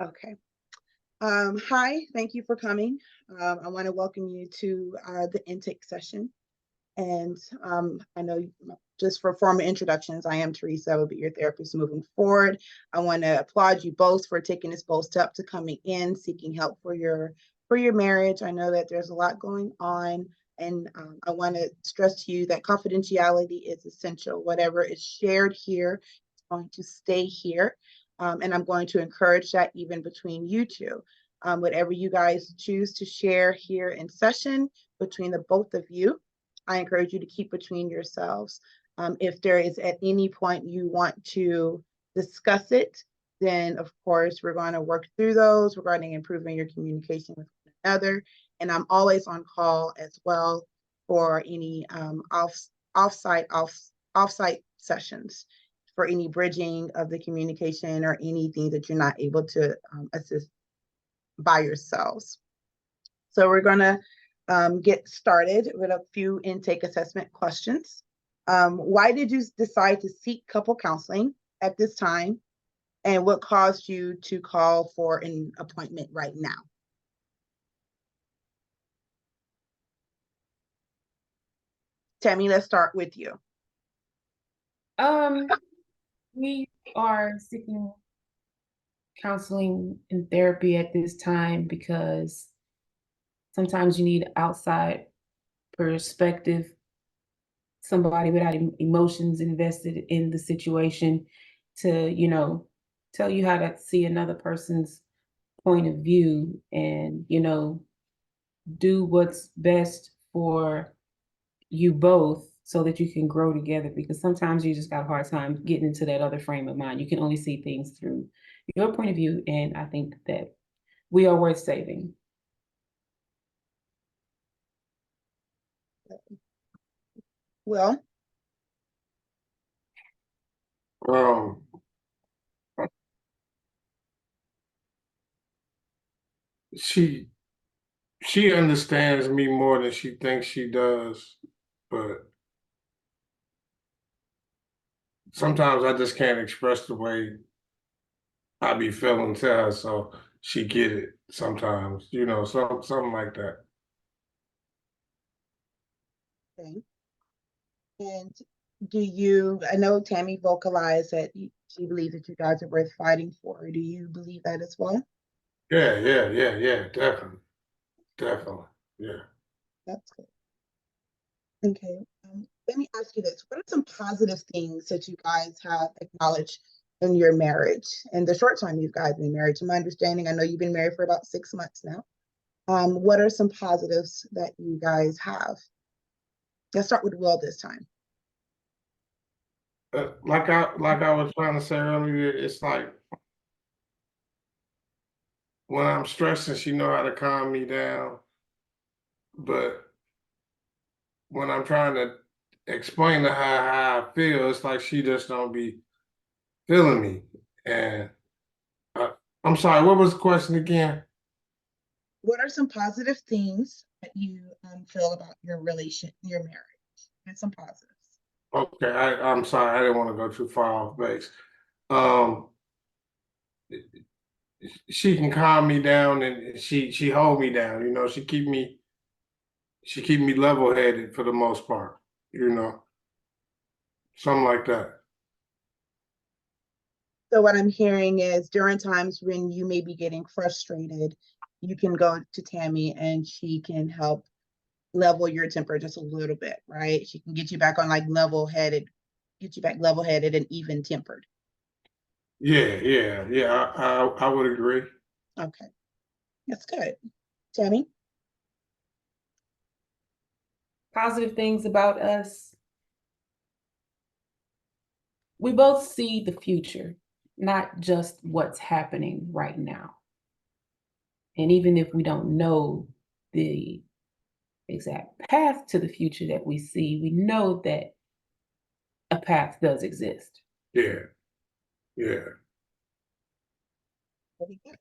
Okay. Hi, thank you for coming. I want to welcome you to the intake session. And I know just for formal introductions, I am Teresa. I will be your therapist moving forward. I want to applaud you both for taking this bold step to coming in, seeking help for your marriage. I know that there's a lot going on, and I want to stress to you that confidentiality is essential. Whatever is shared here is going to stay here, and I'm going to encourage that even between you two. Whatever you guys choose to share here in session between the both of you, I encourage you to keep between yourselves. If there is at any point you want to discuss it, then of course we're going to work through those regarding improving your communication with one another. And I'm always on call as well for any offsite sessions for any bridging of the communication or anything that you're not able to assist by yourselves. So we're going to get started with a few intake assessment questions. Why did you decide to seek couple counseling at this time? And what caused you to call for an appointment right now? Tammy, let's start with you. We are seeking counseling and therapy at this time because sometimes you need outside perspective, somebody without emotions invested in the situation to, tell you how to see another person's point of view and, do what's best for you both so that you can grow together, because sometimes you just got a hard time getting into that other frame of mind. You can only see things through your point of view, and I think that we are worth saving. Well, Um, she she understands me more than she thinks she does, but sometimes I just can't express the way I be feeling to her, so she get it sometimes, something like that. okay. And I know Tammy vocalized that she believes that you guys are worth fighting for. Do you believe that as well? Yeah, definitely, definitely, yeah. That's good. Okay. Let me ask you this. What are some positive things that you guys have acknowledged in your marriage and the short time you guys been married? To my understanding, I know you've been married for about 6 months now. What are some positives that you guys have? Let's start with Will this time. Like I was trying to say earlier, it's like when I'm stressing, she know how to calm me down, but when I'm trying to explain to her how I feel, it's like she just don't be feeling me. And I'm sorry, what was the question again? What are some positive things that you feel about your marriage? And some positives. Okay, I'm sorry, I didn't want to go too far off base. Um, she can calm me down and she hold me down. She keep me level headed for the most part. Something like that. So what I'm hearing is during times when you may be getting frustrated, you can go to Tammy and she can help level your temper just a little bit, right? She can get you back on like get you back level headed and even tempered. Yeah. I would agree. Okay, that's good. Tammy? Positive things about us. We both see the future, not just what's happening right now. And even if we don't know the exact path to the future that we see, we know that a path does exist. Yeah. Very good.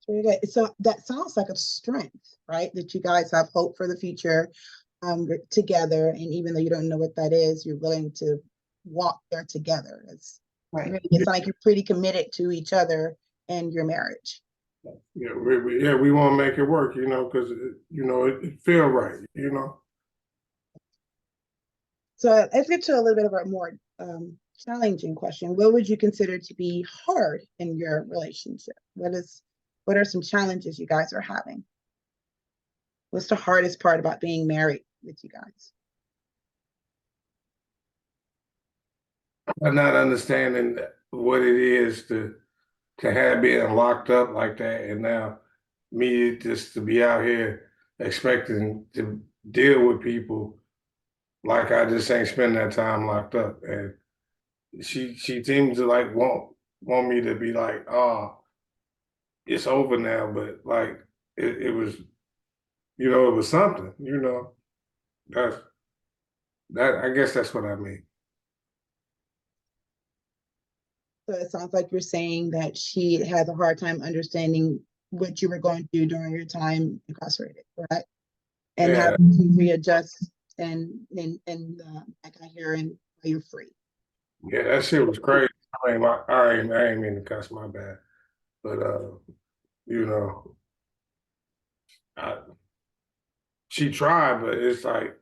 Very good. So that sounds like a strength, right? That you guys have hope for the future together. And even though you don't know what that is, you're willing to walk there together. Right. It's like you're pretty committed to each other and your marriage. Yeah, we want to make it work, because it feel right. So let's get to a little bit of a more challenging question. What would you consider to be hard in your relationship? What are some challenges you guys are having? What's the hardest part about being married with you guys? I'm not understanding what it is to have being locked up like that, and now me just to be out here expecting to deal with people like I just ain't spend that time locked up, and she seems to like want me to be like, oh, it's over now, but like it was, it was something. That's that. I guess that's what I mean. So it sounds like you're saying that she has a hard time understanding what you were going through during your time incarcerated, correct? And Yeah, having to readjust and back out here and you're free. yeah, that shit was crazy. I ain't mean to cuss, my bad, but you know, I, she tried, but it's like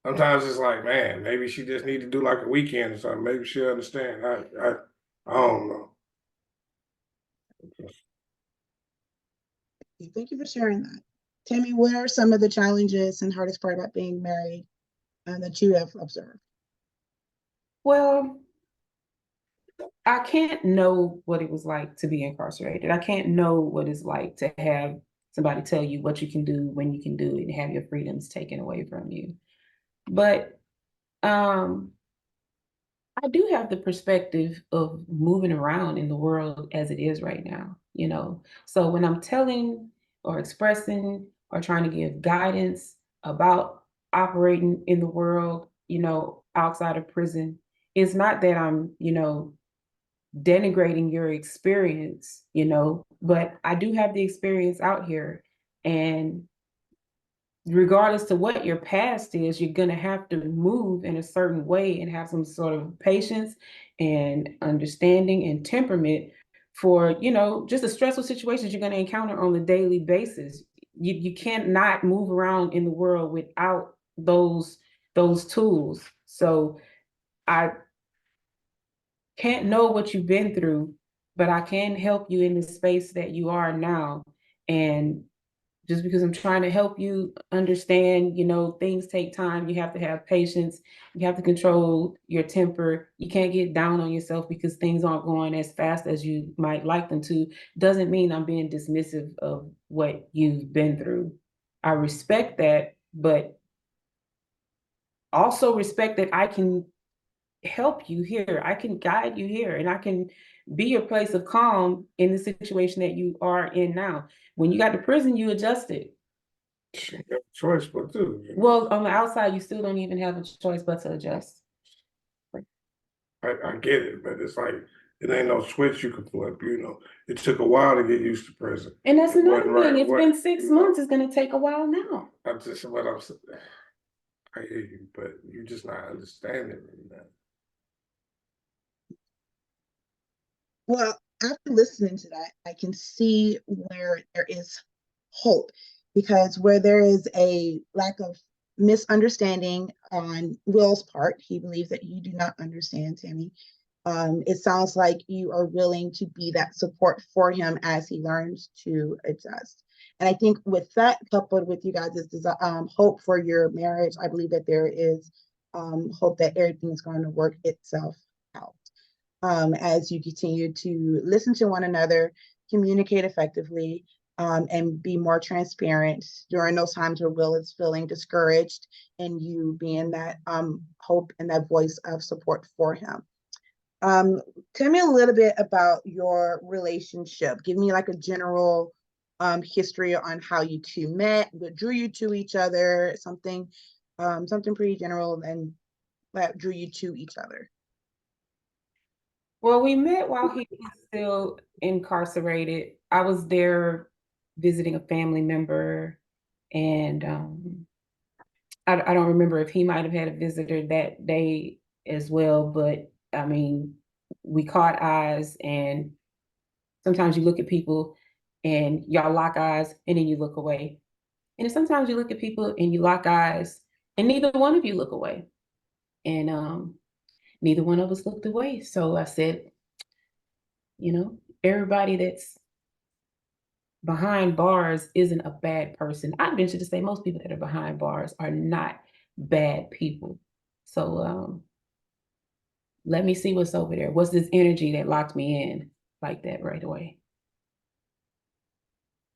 sometimes it's like, man, maybe she just need to do like a weekend or something. Maybe she'll understand. I don't know. Thank you for sharing that. Tammy, what are some of the challenges and hardest part about being married that you have observed? Well, I can't know what it was like to be incarcerated. I can't know what it's like to have somebody tell you what you can do, when you can do it, and have your freedoms taken away from you. But um, I do have the perspective of moving around in the world as it is right now. So when I'm telling or expressing or trying to give guidance about operating in the world, outside of prison, it's not that I'm denigrating your experience, but I do have the experience out here. And regardless to what your past is, you're going to have to move in a certain way and have some sort of patience and understanding and temperament for just the stressful situations you're going to encounter on a daily basis. You can't not move around in the world without those tools. So I can't know what you've been through, but I can help you in the space that you are now. And just because I'm trying to help you understand, things take time. You have to have patience. You have to control your temper. You can't get down on yourself because things aren't going as fast as you might like them to. Doesn't mean I'm being dismissive of what you've been through. I respect that, but also respect that I can help you here. I can guide you here, and I can be your place of calm in the situation that you are in now. When you got to prison, you adjusted. She got a choice but to. Well, on the outside, you still don't even have a choice but to adjust. I get it, but it's like it ain't no switch you can flip. It took a while to get used to prison. And that's It another wasn't thing. right. It's been 6 months. It's going to take a while now. I'm just what I'm saying. I hear you, but you just not understanding me, man. Well, after listening to that, I can see where there is hope because where there is a lack of misunderstanding on Will's part, he believes that you do not understand Tammy. It sounds like you are willing to be that support for him as he learns to adjust. And I think with that, coupled with you guys' hope for your marriage, I believe that there is hope that everything is going to work itself out as you continue to listen to one another, communicate effectively, and be more transparent during those times where Will is feeling discouraged and you being that hope and that voice of support for him. Tell me a little bit about your relationship. Give me like a general history on how you two met, what drew you to each other, something pretty general and that drew you to each other. Well, we met while he was still incarcerated. I was there visiting a family member, and I don't remember if he might have had a visitor that day as well, but I mean, we caught eyes, and Sometimes you look at people and y'all lock eyes and then you look away. And then sometimes you look at people and you lock eyes and neither one of you look away. And neither one of us looked away. So I said, everybody that's behind bars isn't a bad person. I'd venture to say most people that are behind bars are not bad people. So let me see what's over there. What's this energy that locked me in like that right away?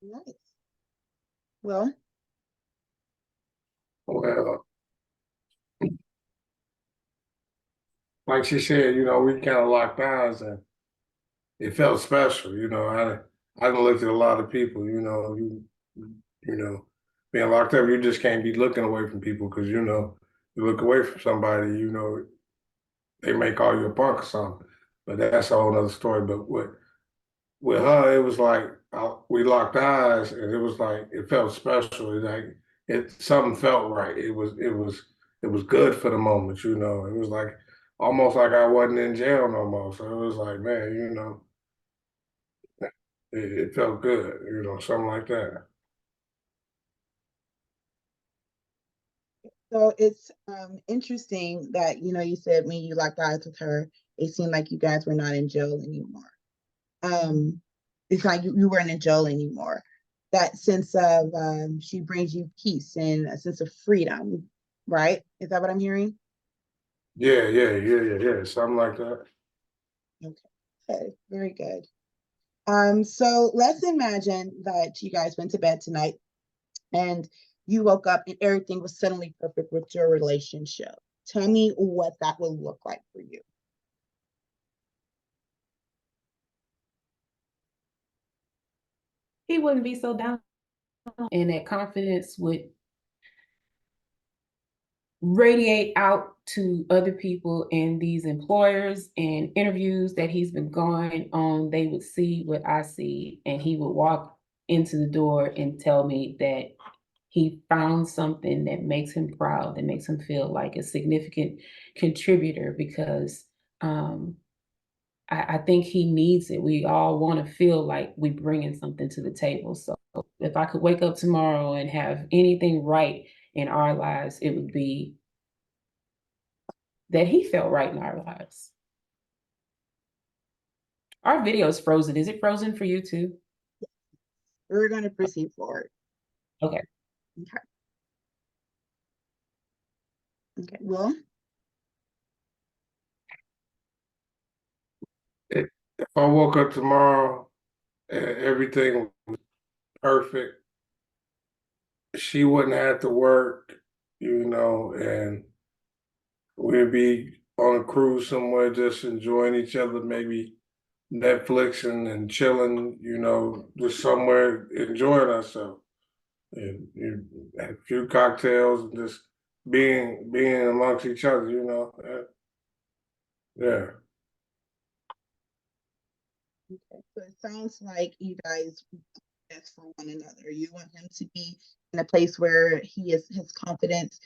Nice. Well, Well, like she said, we kind of locked eyes and it felt special. I done looked at a lot of people. You know, being locked up, you just can't be looking away from people because you look away from somebody, they may call you a punk or something. But that's a whole other story. But with her, it was like we locked eyes, and it was like it felt special. Something felt right. It was good for the moment. It was like almost like I wasn't in jail no more. So it was like, man, it felt good. Something like that. so it's interesting that you said when you locked eyes with her, it seemed like you guys were not in jail anymore. It's like you weren't in jail anymore. That sense of she brings you peace and a sense of freedom, right? Is that what I'm hearing? Yeah. Something like that. Okay, very good. So let's imagine that you guys went to bed tonight and you woke up and everything was suddenly perfect with your relationship. Tell me what that would look like for you. He wouldn't be so down, and that confidence would radiate out to other people and these employers and interviews that he's been going on. They would see what I see, and he would walk into the door and tell me that he found something that makes him proud, that makes him feel like a significant contributor because I think he needs it. We all want to feel like we bringing something to the table. So if I could wake up tomorrow and have anything right in our lives, it would be that he felt right in our lives. Our video is frozen. Is it frozen for you too? We're going to proceed forward. Okay. Okay. Well, If I woke up tomorrow and everything was perfect, she wouldn't have to work, and we'd be on a cruise somewhere just enjoying each other, maybe Netflixing and chilling, just somewhere enjoying ourselves. And you had a few cocktails and just being amongst each other. Yeah. okay. So it sounds like you guys best for one another. You want him to be in a place where his confidence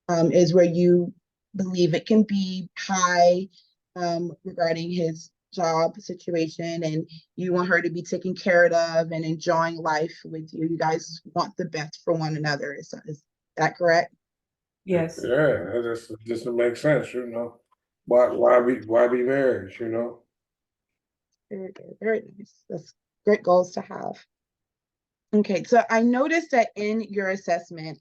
is where you believe it can be high regarding his job situation, and you want her to be taken care of and enjoying life with you. You guys want the best for one another. Is that correct? Yes. Yeah, that just makes sense. Why be married? Very good. Very nice. That's great goals to have. Okay, so I noticed that in your assessment,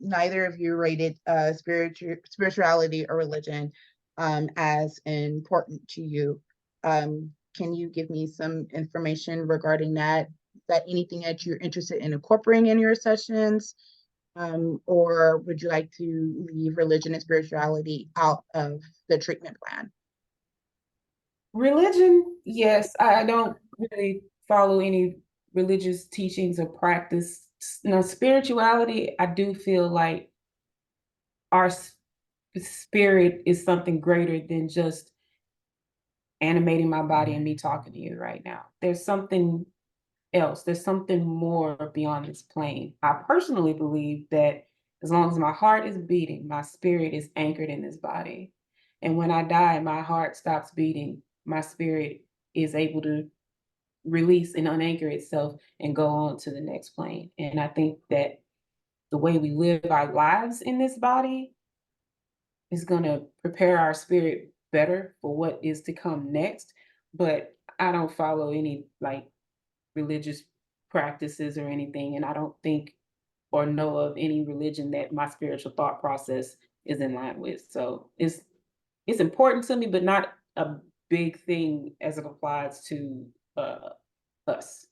neither of you rated spirituality or religion as important to you. Can you give me some information regarding that? Is that anything that you're interested in incorporating in your sessions? Or would you like to leave religion and spirituality out of the treatment plan? Religion, yes. I don't really follow any religious teachings or practice. Now, spirituality, I do feel like our spirit is something greater than just animating my body and me talking to you right now. There's something else. There's something more beyond this plane. I personally believe that as long as my heart is beating, my spirit is anchored in this body. And when I die, my heart stops beating. My spirit is able to release and unanchor itself and go on to the next plane. And I think that the way we live our lives in this body is going to prepare our spirit better for what is to come next. But I don't follow any like religious practices or anything, and I don't think or know of any religion that my spiritual thought process is in line with. So it's important to me, but not a big thing as it applies to us.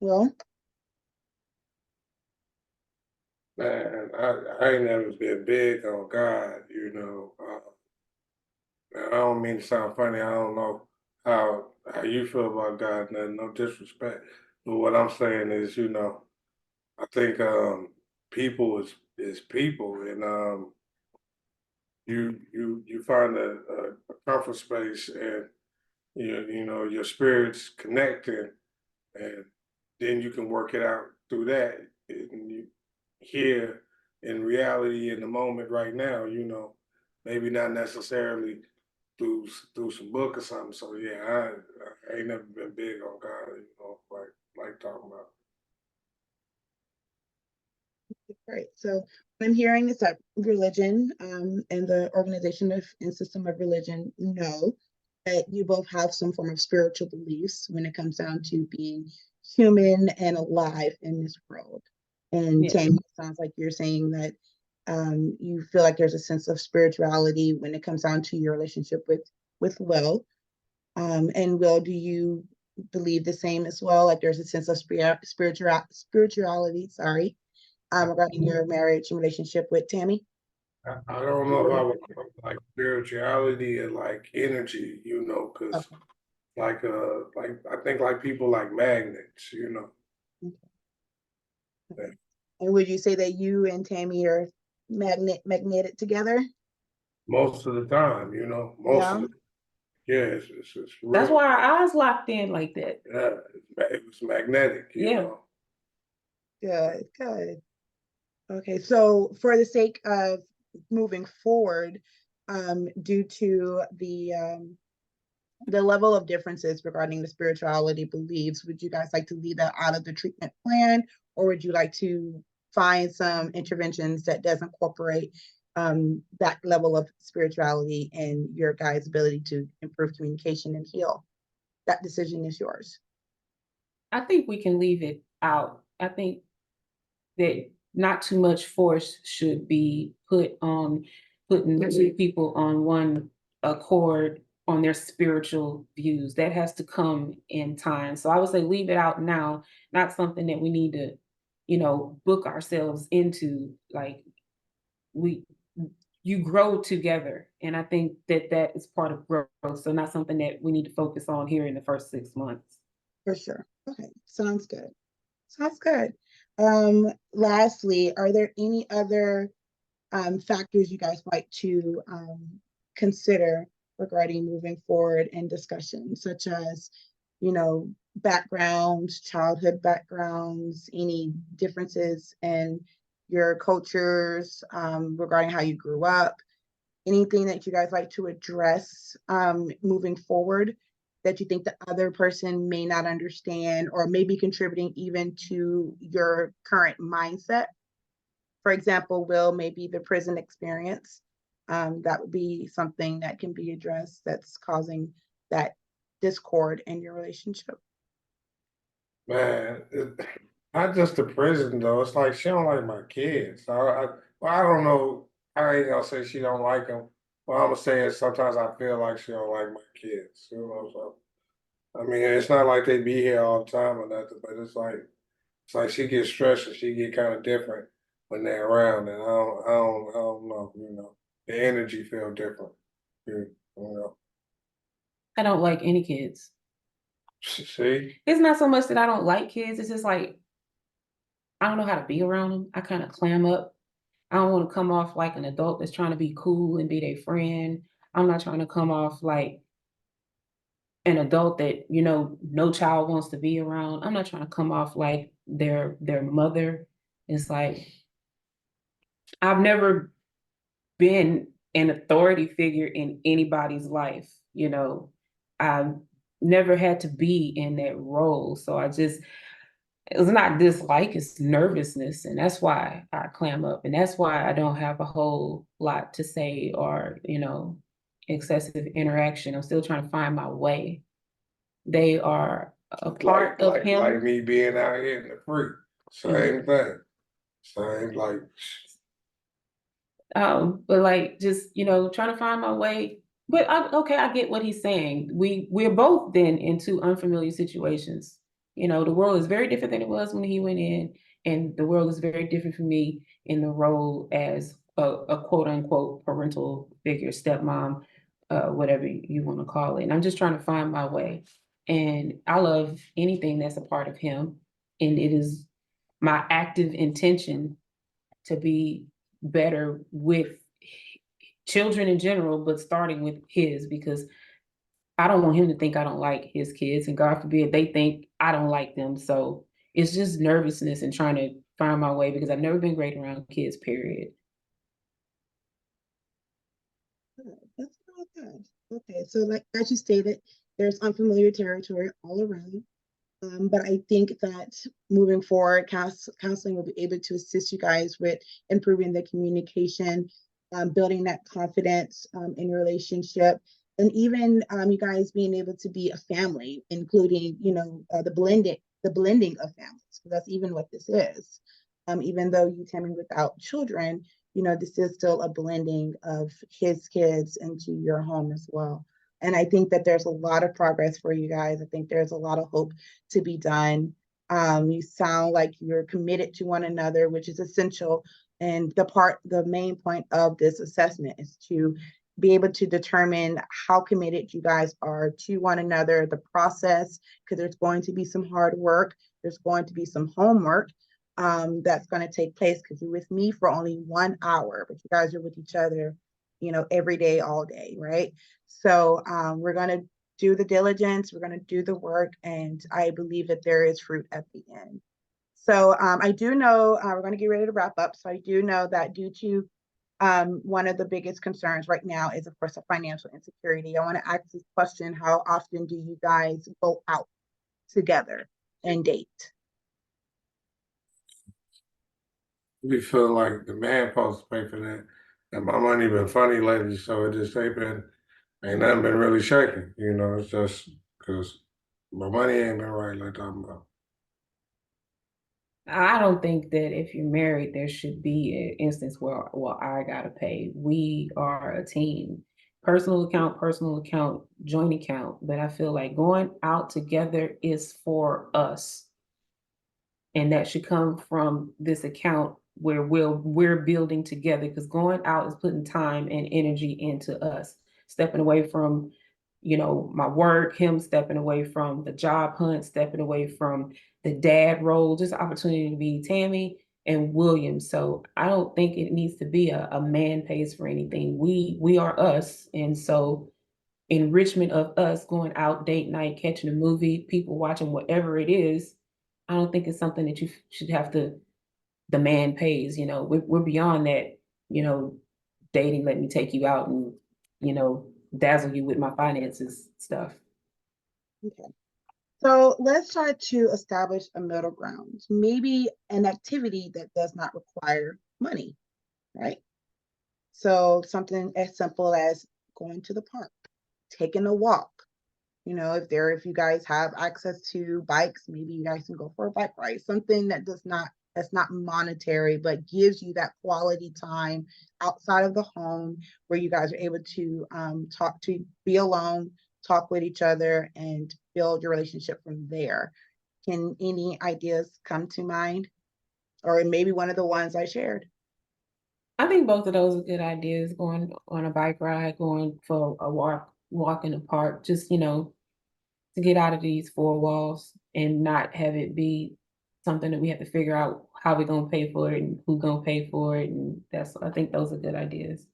Well, Man, I ain't never been big on God, you know. I don't mean to sound funny. I don't know how you feel about God, no disrespect. But what I'm saying is, you know, I think people is people, and you find a comfort space, and you know your spirits connecting, and then you can work it out through that. And you here in reality in the moment right now, you know, maybe not necessarily through some book or something. So yeah, I ain't never been big on God, you know, like talking about. right. So what I'm hearing is that religion and the organization of and system of religion know that you both have some form of spiritual beliefs when it comes down to being human and alive in this world. And Yeah. Tammy, it sounds like you're saying that you feel like there's a sense of spirituality when it comes down to your relationship with Will. And Will, do you believe the same as well? Like there's a sense of spirituality, sorry, regarding your marriage and relationship with Tammy? I don't know if I would call it like spirituality and like energy, you know, because Okay. like I think like people like magnets, you know. Okay. And would you say that you and Tammy are magnetic together? Most of the time, you know, most Yeah. of it. Yeah, it's That's real. why our eyes locked in like that. Yeah, it was magnetic, you Yeah. know. Good, good. Okay, so for the sake of moving forward, due to the level of differences regarding the spirituality beliefs, would you guys like to leave that out of the treatment plan, or would you like to find some interventions that does incorporate that level of spirituality and your guys' ability to improve communication and heal? That decision is yours. I think we can leave it out. I think that not too much force should be put on putting two people on one accord on their spiritual views. That has to come in time. So I would say leave it out now, not something that we need to, book ourselves into. Like we you grow together. And I think that that is part of growth. So not something that we need to focus on here in the first 6 months. For sure. Okay, sounds good. Sounds good. Lastly, are there any other factors you guys like to consider regarding moving forward in discussion, such as, backgrounds, childhood backgrounds, any differences in your cultures regarding how you grew up, anything that you guys like to address moving forward that you think the other person may not understand or may be contributing even to your current mindset? For example, Will, maybe the prison experience. That would be something that can be addressed that's causing that discord in your relationship. Man, not just the prison though. It's like she don't like my kids. Well, I don't know. I ain't gonna say she don't like them. What I'm gonna say is sometimes I feel like she don't like my kids. You know, so I mean, it's not like they be here all the time or nothing, but it's like she gets stressed and she get kind of different when they're around, and I don't know. You know, the energy feel different. You know, I don't like any kids. see, It's not so much that I don't like kids, it's just like I don't know how to be around them. I kind of clam up. I don't want to come off like an adult that's trying to be cool and be their friend. I'm not trying to come off like an adult that, no child wants to be around. I'm not trying to come off like their mother. It's like I've never been an authority figure in anybody's life. I never had to be in that role. So it was not dislike, it's nervousness. And that's why I clam up. And that's why I don't have a whole lot to say or, excessive interaction. I'm still trying to find my way. They are a part of him. Like me being out here in the free. Same thing. Same like. But like just trying to find my way. But I get what he's saying. We're both then into unfamiliar situations. The world is very different than it was when he went in, and the world is very different for me in the role as a quote unquote parental figure, stepmom, whatever you want to call it. And I'm just trying to find my way. And I love anything that's a part of him. And it is my active intention to be better with children in general, but starting with his, because I don't want him to think I don't like his kids, and God forbid they think I don't like them. So it's just nervousness and trying to find my way because I've never been great around kids, period. That's not bad. Okay, so like as you stated, there's unfamiliar territory all around. But I think that moving forward, counseling will be able to assist you guys with improving the communication, building that confidence in your relationship, and even you guys being able to be a family, including the blending of families. So that's even what this is. Even though you Tammy without children, this is still a blending of his kids into your home as well. And I think that there's a lot of progress for you guys. I think there's a lot of hope to be done. You sound like you're committed to one another, which is essential. And the main point of this assessment is to be able to determine how committed you guys are to one another, the process, because there's going to be some hard work. There's going to be some homework that's going to take place because you're with me for only 1 hour, but you guys are with each other, every day, all day, right? So we're going to do the diligence, we're going to do the work, and I believe that there is fruit at the end. So I do know we're going to get ready to wrap up. So I do know that due to one of the biggest concerns right now is, of course, a financial insecurity. I want to ask this question: how often do you guys go out together and date? We feel like the man supposed to pay for that. And my money been funny lately, so it just ain't nothing been really shaking. It's just because my money ain't been right like that. I don't think that if you're married, there should be an instance where, well, I gotta pay. We are a team. Personal account, joint account. But I feel like going out together is for us. And that should come from this account where we're building together, because going out is putting time and energy into us, stepping away from my work, him stepping away from the job hunt, stepping away from the dad role, just opportunity to be Tammy and William. So I don't think it needs to be a man pays for anything. We are us. And so enrichment of us going out date night, catching a movie, people watching whatever it is, I don't think it's something that you should have to demand pays. We're beyond that, dating, let me take you out and, dazzle you with my finances stuff. Okay. So let's try to establish a middle ground, maybe an activity that does not require money, right? So something as simple as going to the park, taking a walk. If you guys have access to bikes, maybe you guys can go for a bike ride. Something that's not monetary, but gives you that quality time outside of the home where you guys are able to be alone, talk with each other, and build your relationship from there. Can any ideas come to mind? Or maybe one of the ones I shared? I think both of those are good ideas. Going on a bike ride, going for a walk in the park, just, to get out of these four walls and not have it be something that we have to figure out how we're going to pay for it and who's going to pay for it. And I think those are good ideas.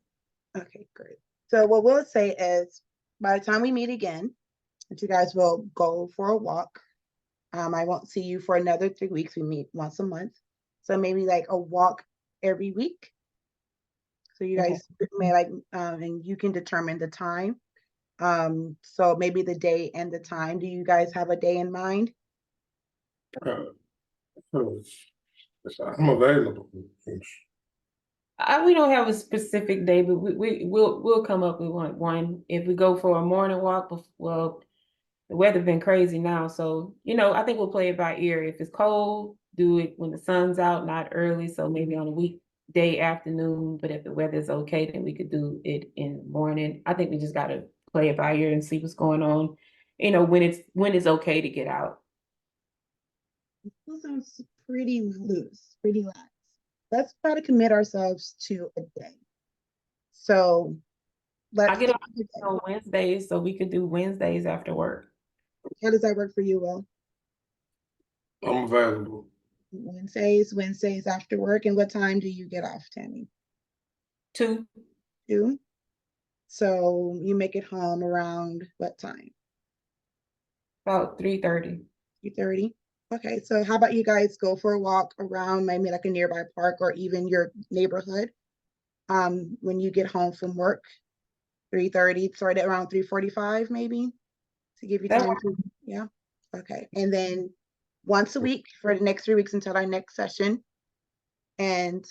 Okay, great. So what we'll say is by the time we meet again, that you guys will go for a walk. I won't see you for another 3 weeks. We meet once a month. So maybe like a walk every week. So you guys may and you can determine the time. So maybe the day and the time. Do you guys have a day in mind? I'm available. We don't have a specific day, but we'll come up with one. If we go for a morning walk, well, the weather's been crazy now, so I think we'll play it by ear. If it's cold, do it when the sun's out, not early. So maybe on a weekday afternoon. But if the weather's okay, then we could do it in the morning. I think we just gotta play it by ear and see what's going on. When it's okay to get out. That sounds pretty loose, pretty lax. Let's try to commit ourselves to a day. So let's I get pick off a day. on Wednesdays, so we could do Wednesdays after work. How does that work for you, Will? I'm available. Wednesdays after work. And what time do you get off, Tammy? 2. 2. So you make it home around what time? About 3:30. 3:30. Okay, so how about you guys go for a walk around maybe like a nearby park or even your neighborhood when you get home from work? 3:30, sort of around 3:45 maybe, to give you time to, yeah. Okay, and then once a week for the next 3 weeks until our next session, and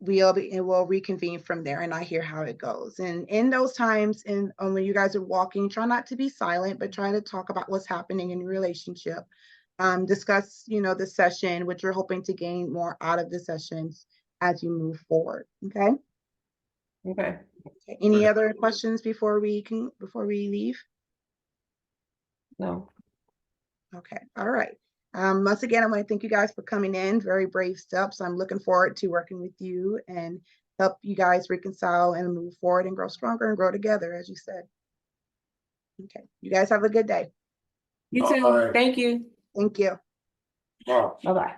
we'll reconvene from there, and I hear how it goes. And in those times, and when you guys are walking, try not to be silent, but try to talk about what's happening in your relationship. Discuss, the session, which you're hoping to gain more out of the sessions as you move forward. Okay. Okay. Any other questions before we leave? No. Okay. All right. Once again, I want to thank you guys for coming in. Very brave steps. I'm looking forward to working with you and help you guys reconcile and move forward and grow stronger and grow together, as you said. Okay. You guys have a good day. You too. All right. Thank you. Thank you. Wow. Bye-bye.